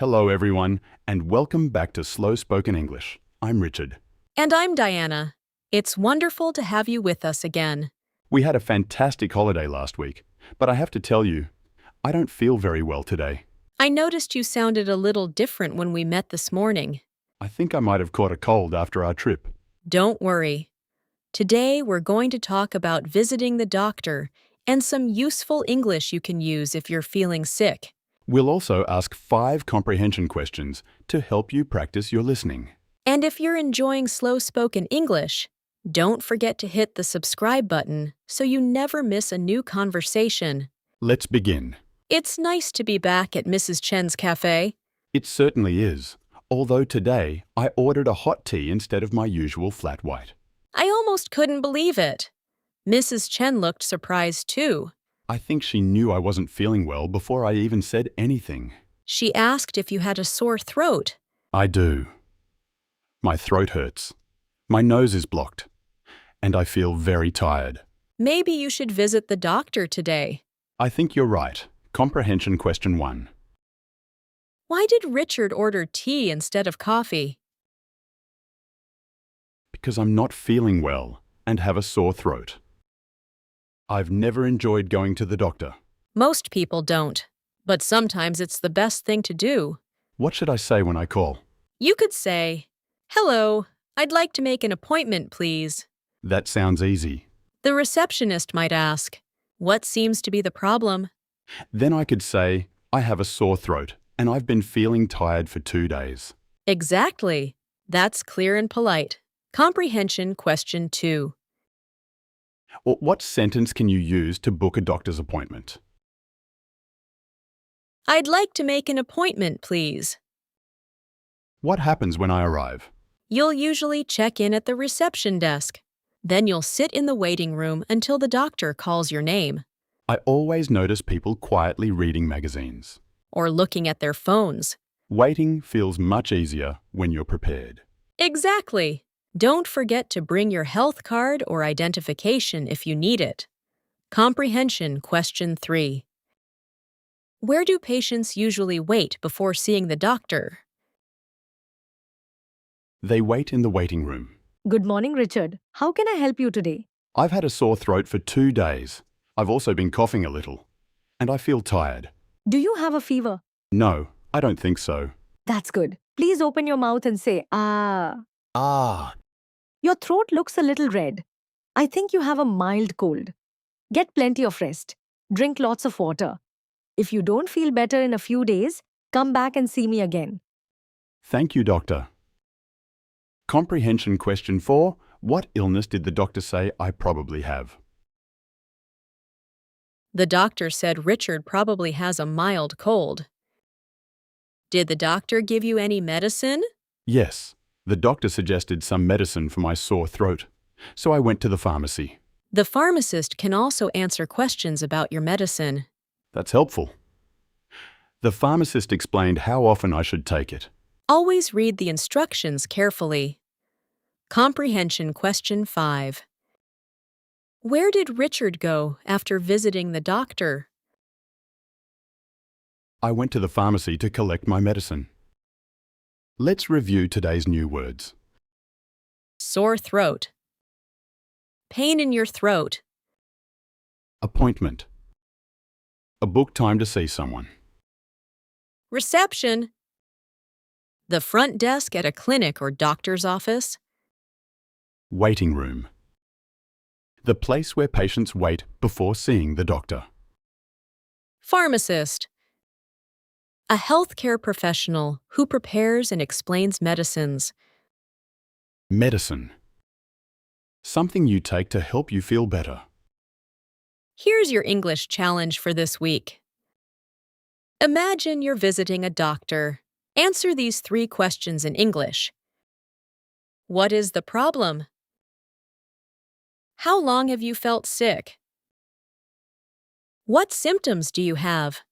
Hello everyone, and welcome back to Slow Spoken English. I'm Richard. And I'm Diana. It's wonderful to have you with us again. We had a fantastic holiday last week, but I have to tell you, I don't feel very well today. I noticed you sounded a little different when we met this morning. I think I might have caught a cold after our trip. Don't worry. Today we're going to talk about visiting the doctor and some useful English you can use if you're feeling sick. We'll also ask 5 comprehension questions to help you practice your listening. And if you're enjoying slow-spoken English, don't forget to hit the subscribe button so you never miss a new conversation. Let's begin. It's nice to be back at Mrs. Chen's cafe. It certainly is, although today I ordered a hot tea instead of my usual flat white. I almost couldn't believe it. Mrs. Chen looked surprised too. I think she knew I wasn't feeling well before I even said anything. She asked if you had a sore throat. I do. My throat hurts. My nose is blocked. And I feel very tired. Maybe you should visit the doctor today. I think you're right. Comprehension question 1. Why did Richard order tea instead of coffee? Because I'm not feeling well and have a sore throat. I've never enjoyed going to the doctor. Most people don't, but sometimes it's the best thing to do. What should I say when I call? You could say, "Hello, I'd like to make an appointment, please." That sounds easy. The receptionist might ask, "What seems to be the problem?" Then I could say, I have a sore throat and I've been feeling tired for 2 days. Exactly. That's clear and polite. Comprehension question 2. Or what sentence can you use to book a doctor's appointment? I'd like to make an appointment, please. What happens when I arrive? You'll usually check in at the reception desk. Then you'll sit in the waiting room until the doctor calls your name. I always notice people quietly reading magazines. Or looking at their phones. Waiting feels much easier when you're prepared. Exactly. Don't forget to bring your health card or identification if you need it. Comprehension question 3. Where do patients usually wait before seeing the doctor? They wait in the waiting room. Good morning, Richard. How can I help you today? I've had a sore throat for 2 days. I've also been coughing a little. And I feel tired. Do you have a fever? No, I don't think so. That's good. Please open your mouth and say, ah. Ah. Your throat looks a little red. I think you have a mild cold. Get plenty of rest. Drink lots of water. If you don't feel better in a few days, come back and see me again. Thank you, doctor. Comprehension question 4. What illness did the doctor say I probably have? The doctor said Richard probably has a mild cold. Did the doctor give you any medicine? Yes. The doctor suggested some medicine for my sore throat. So I went to the pharmacy. The pharmacist can also answer questions about your medicine. That's helpful. The pharmacist explained how often I should take it. Always read the instructions carefully. Comprehension question 5. Where did Richard go after visiting the doctor? I went to the pharmacy to collect my medicine. Let's review today's new words. Sore throat. Pain in your throat. Appointment. A booked time to see someone. Reception. The front desk at a clinic or doctor's office. Waiting room. The place where patients wait before seeing the doctor. Pharmacist. A healthcare professional who prepares and explains medicines. Medicine. Something you take to help you feel better. Here's your English challenge for this week. Imagine you're visiting a doctor. Answer these 3 questions in English. What is the problem? How long have you felt sick? What symptoms do you have?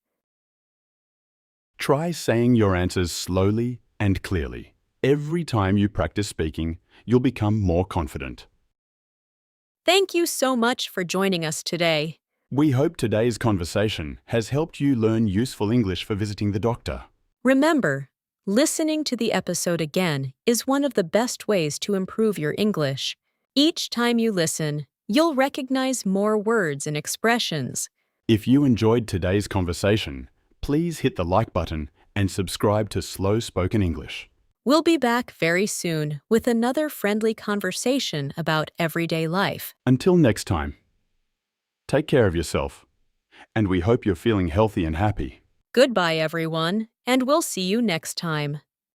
Try saying your answers slowly and clearly. Every time you practice speaking, you'll become more confident. Thank you so much for joining us today. We hope today's conversation has helped you learn useful English for visiting the doctor. Remember, listening to the episode again is one of the best ways to improve your English. Each time you listen, you'll recognize more words and expressions. If you enjoyed today's conversation, please hit the like button and subscribe to Slow Spoken English. We'll be back very soon with another friendly conversation about everyday life. Until next time, take care of yourself, and we hope you're feeling healthy and happy. Goodbye, everyone, and we'll see you next time.